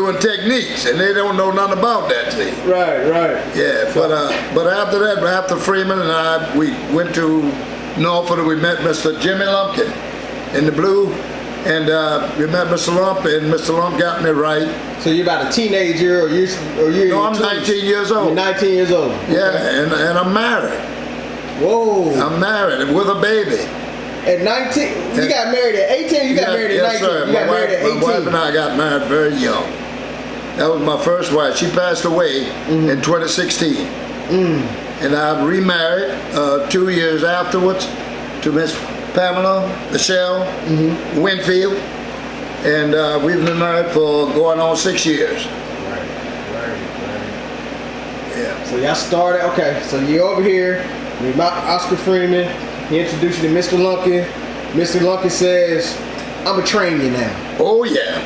doing techniques, and they don't know nothing about that thing. Right. Yeah, but after that, after Freeman and I, we went to Norfolk and we met Mr. Jimmy Lumpkin in the blue, and we met Mr. Lump, and Mr. Lump got me right. So you're about a teenager, or you're No, I'm 19 years old. You're 19 years old. Yeah, and I'm married. Whoa. I'm married with a baby. At 19, you got married at 18. You got married at 19. Sir. You got married at 18. My wife and I got married very young. That was my first wife. She passed away in 2016. And I remarried 2 years afterwards to Miss Pamela Michelle Winfield. And we've been married for going on 6 years. Right. Yeah. So y'all started, okay, so you're over here, you met Oscar Freeman, he introduced you to Mr. Lumpkin. Mr. Lumpkin says, I'm gonna train you now. Oh yeah,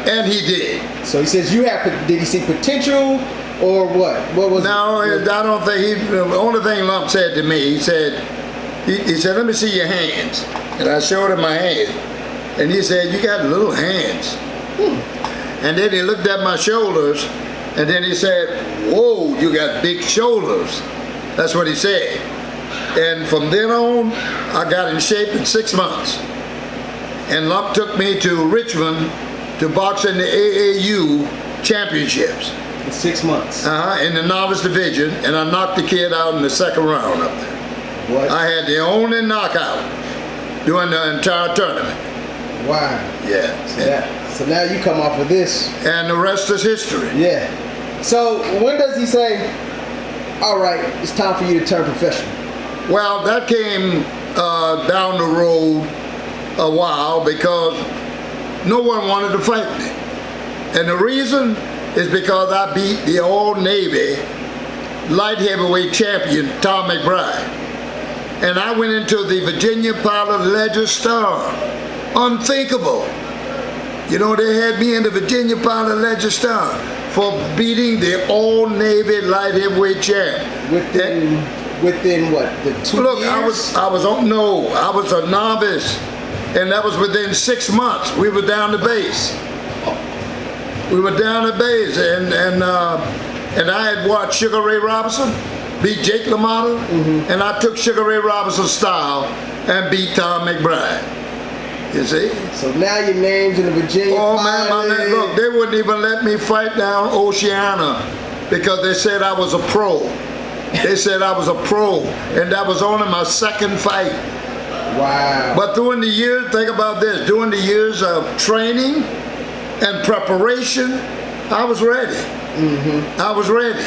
and he did. So he says, did he see potential or what? What was No, I don't think the only thing Lump said to me, he said, let me see your hands. And I showed him my hands. And he said, you got little hands. And then he looked at my shoulders, and then he said, whoa, you got big shoulders. That's what he said. And from then on, I got in shape in 6 months. And Lump took me to Richmond to box in the AAU championships. in 6 months? In the novice division, and I knocked the kid out in the second round up there. What? I had the only knockout during the entire tournament. Wow. Yeah. So now you come off of this. And the rest is history. Yeah. So when does he say, all right, it's time for you to turn professional? Well, that came down the road a while because no one wanted to fight me. And the reason is because I beat the Old Navy light heavyweight champion, Tom McBride. And I went into the Virginia Pilot Ledger Star. Unthinkable. You know, they had me in the Virginia Pilot Ledger Star for beating the Old Navy light heavyweight champ. Within what, the 2 Look, years? I was a novice, and that was within 6 months. We were down the base. And I had watched Sugar Ray Robinson beat Jake LaMotta, and I took Sugar Ray Robinson's style and beat Tom McBride. You see? So now your name's in the Virginia man, look, they wouldn't even let me fight down Oceana because they said I was a pro. They said I was a pro, and that was only my second fight. Wow. But during the years, think about this, during the years of training and preparation, I was ready. I was ready.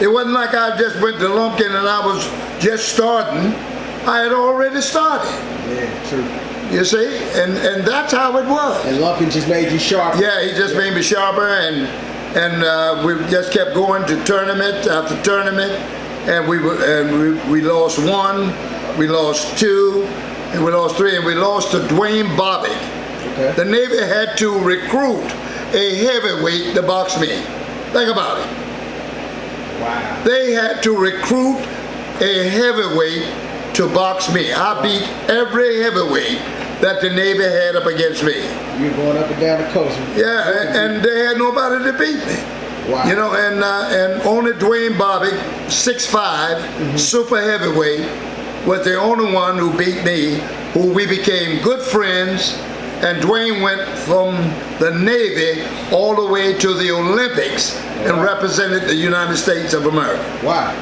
It wasn't like I just went to Lumpkin and I was just starting. I had already started. Yeah, true. You see? And that's how it was. And Lumpkin just made you sharper. Yeah, he just made me sharper, and we just kept going to tournament after tournament, and we lost 1, we lost 2, and we lost 3, and we lost to Dwayne Bobbitt. Okay. The Navy had to recruit a heavyweight to box me. Think about it. Wow. They had to recruit a heavyweight to box me. I beat every heavyweight that the Navy had up against me. You were going up and down the coast. Yeah, and they had nobody to beat me. Wow. You know, and only Dwayne Bobbitt, 6'5", super heavyweight, was the only one who beat me, who we became good friends. And Dwayne went from the Navy all the way to the Olympics and represented the United States of America. Wow.